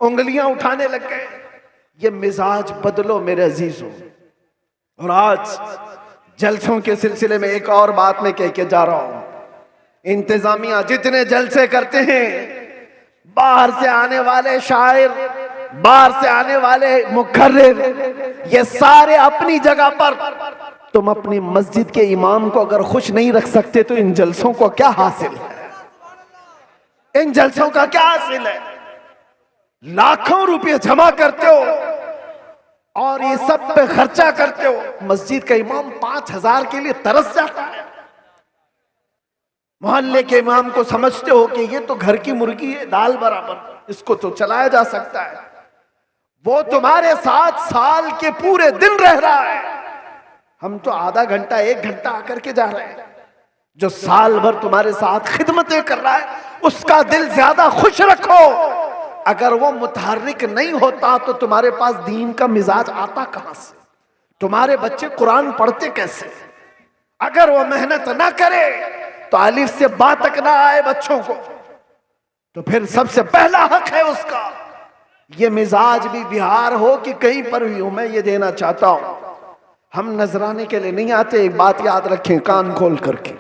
उंगलियां उठाने लग गए। ये मिजाज बदलो मेरे अजीजों। और आज जलसों के सिलसिले में एक और बात मैं कह के जा रहा हूं। इंतजामिया जितने जलसे करते हैं, बाहर से आने वाले शायर, बाहर से आने वाले मुकर्रिर, ये सारे अपनी जगह पर। तुम अपनी मस्जिद के इमाम को अगर खुश नहीं रख सकते तो इन जलसों को क्या हासिल है? इन जलसों का क्या हासिल है? लाखों रुपए जमा करते हो और ये सब पे खर्चा करते हो। मस्जिद का इमाम 5,000 के लिए तरस जाता है। मोहल्ले के इमाम को समझते हो कि ये तो घर की मुर्गी है, दाल बराबर, इसको तो चलाया जा सकता है। वो तुम्हारे साथ साल के पूरे दिन रह रहा है, हम तो आधा घंटा 1 घंटा आकर के जा रहे हैं। जो साल भर तुम्हारे साथ खिदमतें कर रहा है उसका दिल ज्यादा खुश रखो। अगर वो मुतहर्रिक नहीं होता तो तुम्हारे पास दीन का मिजाज आता कहां से? तुम्हारे बच्चे कुरान पढ़ते कैसे? अगर वो मेहनत ना करे तो अलिफ से बा तक ना आए बच्चों को, तो फिर सबसे पहला हक है उसका ये मिजाज भी बिहार हो कि कहीं पर भी हो। मैं ये देना चाहता हूं, हम नजराने के लिए नहीं आते। एक बात याद रखें कान खोल करके,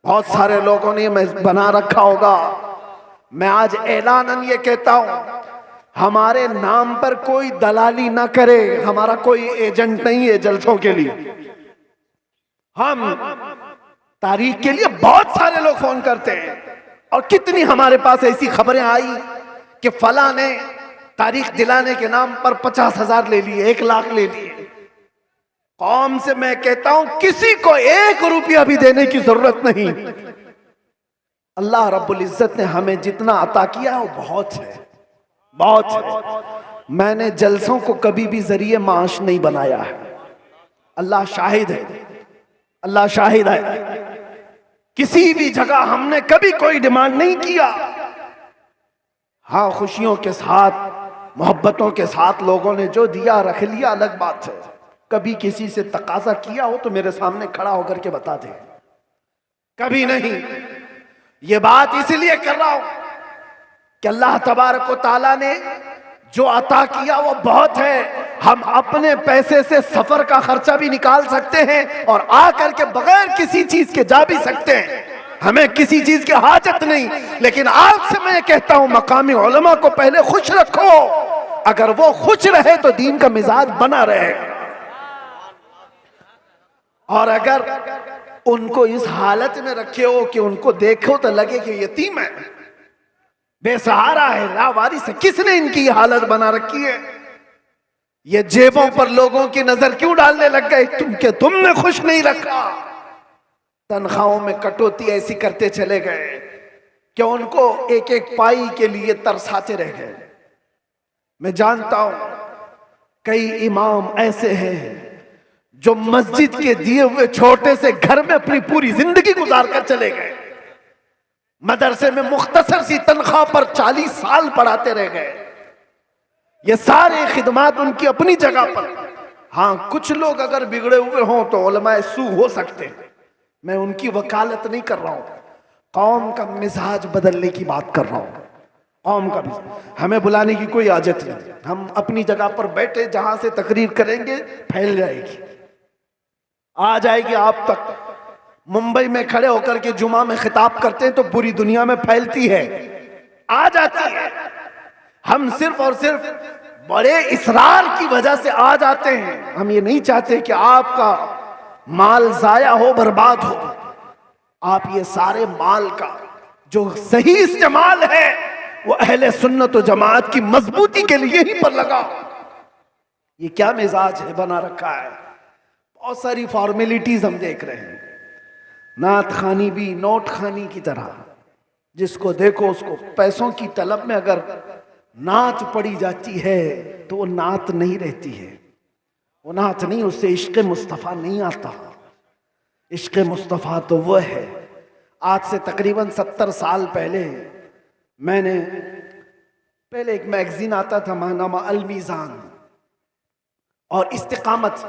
बहुत सारे लोगों ने बना रखा होगा। मैं आज ऐलानन ये कहता हूं, हमारे नाम पर कोई दलाली ना करे। हमारा कोई एजेंट नहीं है जलसों के लिए। हम तारीख के लिए बहुत सारे लोग फोन करते हैं और कितनी हमारे पास ऐसी खबरें आई कि फला ने तारीख दिलाने के नाम पर 50,000 ले लिए, 1 लाख ले लिए। कौम से मैं कहता हूं किसी को 1 रुपया भी देने की जरूरत नहीं। अल्लाह रब्बुल इज्जत ने हमें जितना अता किया वो बहुत है, बहुत है। मैंने जलसों को कभी भी जरिए माश नहीं बनाया है। अल्लाह शाहिद है, अल्लाह शाहिद है। किसी भी जगह हमने कभी कोई डिमांड नहीं किया। हाँ, खुशियों के साथ मोहब्बतों के साथ लोगों ने जो दिया रख लिया, अलग बात है। कभी किसी से तकाजा किया हो तो मेरे सामने खड़ा होकर के बता दे, कभी नहीं। ये बात इसलिए कर रहा हूं कि अल्लाह तबारक व तआला ने जो अता किया वो बहुत है। हम अपने पैसे से सफर का खर्चा भी निकाल सकते हैं और आकर के बगैर किसी चीज के जा भी सकते हैं। हमें किसी चीज की हाजत नहीं। लेकिन आज से मैं कहता हूं मकामी उलमा को पहले खुश रखो। अगर वो खुश रहे तो दीन का मिजाज बना रहे। और अगर उनको इस हालत में रखे हो कि उनको देखो तो लगे कि यतीम है, बेसहारा है, लावारिस है, किसने इनकी हालत बना रखी है? ये जेबों पर लोगों की नजर क्यों डालने लग गए? तुमने खुश नहीं रखा। तनख्वाहों में कटौती ऐसी करते चले गए कि उनको 1-1 पाई के लिए तरसाते रह गए। मैं जानता हूं कई इमाम ऐसे हैं जो मस्जिद के दिए हुए छोटे से घर में अपनी पूरी जिंदगी गुजार कर चले गए। मदरसे में मुख्तसर सी तनख्वाह पर 40 साल पढ़ाते रह गए। ये सारे खिदमात उनकी अपनी जगह पर। हाँ, कुछ लोग अगर बिगड़े हुए हों तो उलमाए सू हो सकते हैं, मैं उनकी वकालत नहीं कर रहा हूं। कौम का मिजाज बदलने की बात कर रहा हूं। कौम का भी हमें बुलाने की कोई आदत नहीं। हम अपनी जगह पर बैठे, जहां से तकरीर करेंगे फैल जाएगी, आ जाएगी आप तक। मुंबई में खड़े होकर के जुमा में खिताब करते हैं तो पूरी दुनिया में फैलती है, आ जाती है। हम सिर्फ और सिर्फ बड़े इसरार की वजह से आ जाते हैं। हम ये नहीं चाहते कि आपका माल जाया हो, बर्बाद हो। आप ये सारे माल का जो सही इस्तेमाल है वो अहले सुन्नत व जमात की मजबूती के लिए ही पर लगाओ। ये क्या मिजाज है बना रखा है? बहुत सारी फॉर्मेलिटीज हम देख रहे हैं। नात खानी भी नोट खानी की तरह, जिसको देखो उसको पैसों की तलब में अगर नात पड़ी जाती है तो वो नात नहीं रहती है, वो नात नहीं, उससे इश्क़ मुस्तफ़ा नहीं आता। इश्क़ मुस्तफ़ा तो वह है। आज से तकरीबन 70 साल पहले मैंने पहले एक मैगजीन आता था माहनामा अल मीज़ान, और इस्तिकामत,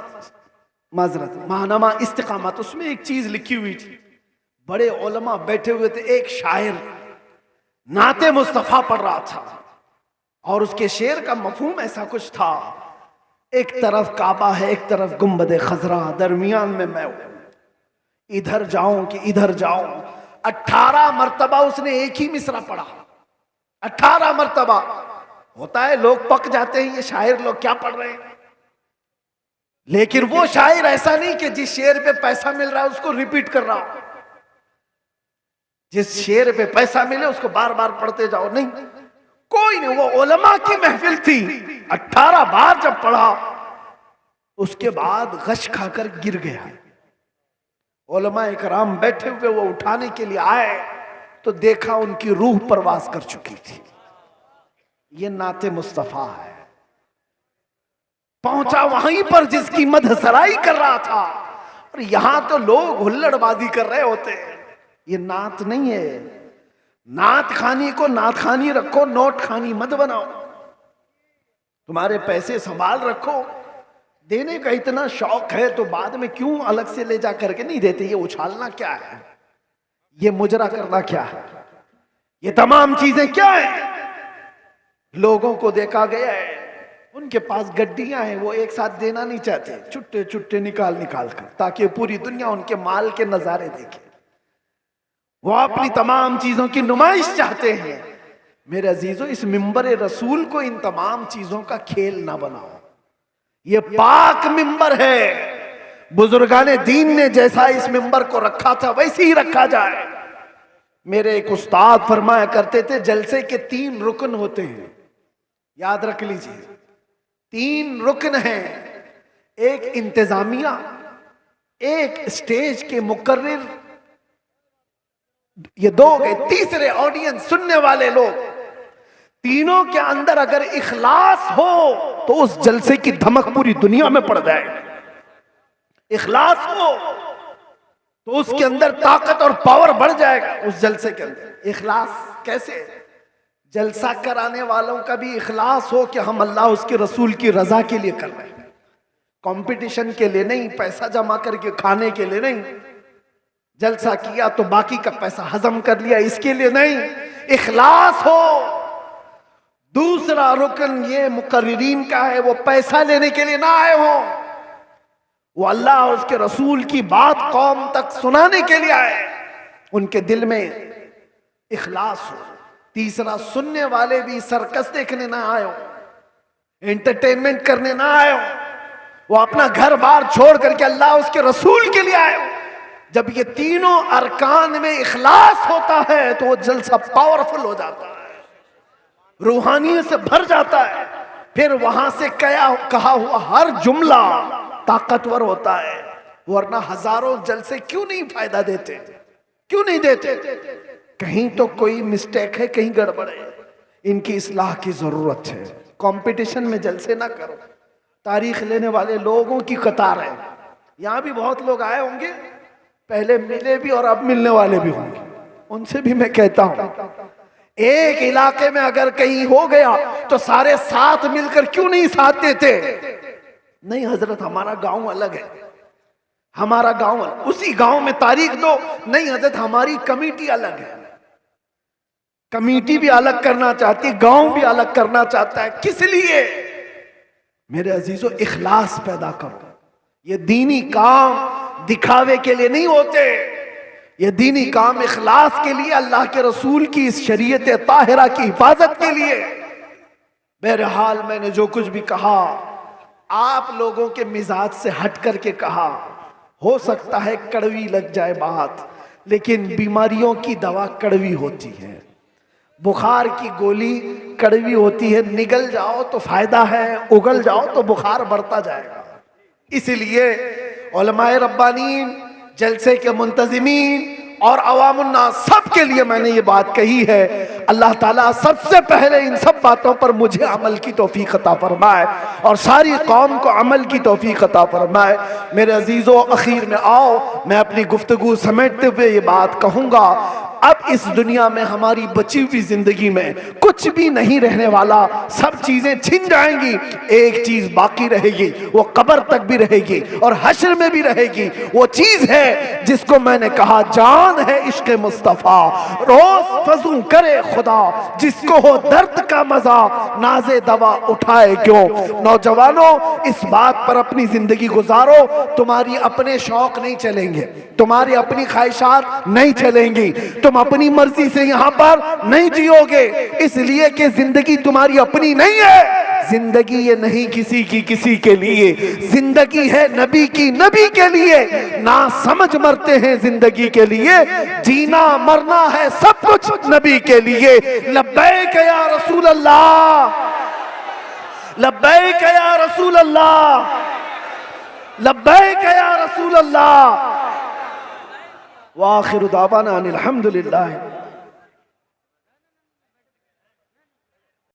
माजरत, माहनामा इस्तिकामत, उसमें एक चीज लिखी हुई थी। बड़े उलमा बैठे हुए थे, एक शायर नाते मुस्तफ़ा पढ़ रहा था और उसके शेर का मफहूम ऐसा कुछ था, एक तरफ काबा है, एक तरफ गुंबद खजरा, दरमियान में मैं हूं, इधर जाऊं कि इधर जाऊं। 18 मरतबा उसने एक ही मिसरा पढ़ा, 18 मर्तबा होता है। लोग पक जाते हैं, ये शायर लोग क्या पढ़ रहे हैं। लेकिन वो शायर ऐसा नहीं कि जिस शेर पे पैसा मिल रहा है उसको रिपीट कर रहा हो, जिस शेर पे पैसा मिले उसको बार बार पढ़ते जाओ, नहीं। कोई नहीं, वो उलमा की महफिल थी। 18 बार जब पढ़ा उसके बाद गश खाकर गिर गया। उलमा इकराम बैठे हुए, वो उठाने के लिए आए तो देखा उनकी रूह परवास कर चुकी थी। ये नाते मुस्तफा है। पहुंचा वहीं पर जिसकी मदहसराई कर रहा था, और यहां तो लोग हुल्लड़बाजी कर रहे होते हैं। ये नात नहीं है। नात खानी को नात खानी रखो, नोट खानी मत बनाओ। तुम्हारे पैसे संभाल रखो। देने का इतना शौक है तो बाद में क्यों अलग से ले जा करके नहीं देते। ये उछालना क्या है, ये मुजरा करना क्या है, ये तमाम चीजें क्या है। लोगों को देखा गया है, उनके पास गड्डियां हैं, वो एक साथ देना नहीं चाहते, छुट्टे छुट्टे निकाल निकाल कर, ताकि पूरी दुनिया उनके माल के नजारे देखे। वो अपनी तमाम चीजों की नुमाइश चाहते हैं। मेरे अजीजों, इस मिंबर रसूल को इन तमाम चीजों का खेल ना बनाओ। ये पाक मिंबर है। बुजुर्गाने दीन ने जैसा इस मिंबर को रखा था वैसे ही रखा जाए। मेरे एक उस्ताद फरमाया करते थे, जलसे के 3 रुकन होते हैं, याद रख लीजिए। 3 रुकन हैं, एक इंतजामिया, एक स्टेज के मुकर्रिर, ये 2 गए, तीसरे ऑडियंस, सुनने वाले लोग। तीनों के अंदर अगर इखलास हो तो उस जलसे की धमक पूरी दुनिया में पड़ जाएगी। इखलास हो तो उसके अंदर ताकत और पावर बढ़ जाएगा उस जलसे के अंदर। इखलास कैसे? जलसा कराने वालों का भी इखलास हो कि हम अल्लाह उसके रसूल की रजा के लिए कर रहे हैं, कंपटीशन के लिए नहीं, पैसा जमा करके खाने के लिए नहीं। जलसा किया तो बाकी का पैसा हजम कर लिया, इसके लिए नहीं। इखलास हो। दूसरा रुकन ये मुकर्रिरीन का है, वो पैसा लेने के लिए ना आए हो, वो अल्लाह और उसके रसूल की बात कौम तक सुनाने के लिए आए, उनके दिल में इखलास हो। तीसरा, सुनने वाले भी सर्कस देखने ना आए हो, एंटरटेनमेंट करने ना आए हो, वो अपना घर बार छोड़ करके अल्लाह उसके रसूल के लिए आए हो। जब ये तीनों अरकान में इखलास होता है तो वो जलसा पावरफुल हो जाता है, रूहानियत से भर जाता है। फिर वहां से कहा हुआ हर जुमला ताकतवर होता है। वरना हजारों जलसे क्यों नहीं फायदा देते, क्यों नहीं देते? कहीं तो कोई मिस्टेक है, कहीं गड़बड़ है, इनकी इस्लाह की जरूरत है। कंपटीशन में जलसे ना करो। तारीख लेने वाले लोगों की कतार है। यहां भी बहुत लोग आए होंगे, पहले मिले भी और अब मिलने वाले भी होंगे। उनसे भी मैं कहता हूं, एक इलाके में अगर कहीं हो गया तो सारे साथ मिलकर क्यों नहीं साथ देते? नहीं हजरत, हमारा गांव अलग है, हमारा गांव अलग, उसी गांव में तारीख दो। नहीं हजरत, हमारी कमेटी अलग है। कमेटी भी अलग करना चाहती है, गांव भी अलग करना चाहता है। किस लिए? मेरे अजीजों, इखलास पैदा करो। ये दीनी काम दिखावे के लिए नहीं होते, ये दीनी काम इखलास के लिए, अल्लाह के रसूल की इस शरीयत ताहिरा की हिफाजत के लिए। बहरहाल मैंने जो कुछ भी कहा आप लोगों के मिजाज से हट करके कहा। हो सकता है कड़वी लग जाए बात, लेकिन बीमारियों की दवा कड़वी होती है। बुखार की गोली कड़वी होती है, निगल जाओ तो फायदा है, उगल जाओ तो बुखार बढ़ता जाएगा। इसलिए उलमाए रब्बानीन, जलसे के मुंतजिमीन और अवामुन्नास सब के लिए मैंने ये बात कही है। अल्लाह ताला सबसे पहले इन सब बातों पर मुझे अमल की तौफीक अता फरमाए और सारी कौम को अमल की तौफीक अता फरमाए। मेरे अजीजों, अखीर में आओ, मैं अपनी गुफ्तगू समेटते हुए ये बात कहूँगा, अब इस दुनिया में हमारी बची हुई जिंदगी में कुछ भी नहीं रहने वाला, सब चीजें छिन जाएंगी। एक चीज बाकी रहेगी, वो कब्र तक भी रहेगी और हश्र में भी रहेगी। वो चीज है जिसको मैंने कहा, जान है इश्क मुस्तफा, रोज फजू करे खुदा, जिसको हो दर्द का मजा नाजे दवा उठाए क्यों। नौजवानों, इस बात पर अपनी जिंदगी गुजारो, तुम्हारी अपने शौक नहीं चलेंगे, तुम्हारी अपनी ख्वाहिशात नहीं चलेंगी, तुम अपनी मर्जी से यहां पर नहीं जियोगे, इसलिए कि जिंदगी तुम्हारी अपनी नहीं है। जिंदगी ये नहीं किसी की किसी के लिए, जिंदगी है नबी की नबी के लिए। ना समझ मरते हैं जिंदगी के लिए, जीना मरना है सब कुछ नबी के लिए। लब्बैक या रसूल अल्लाह, लब्बैक या रसूल अल्लाह, लब्बैक या रसूल अल्लाह। व आखिरु दावाना अनिल हम्दुलिल्लाह।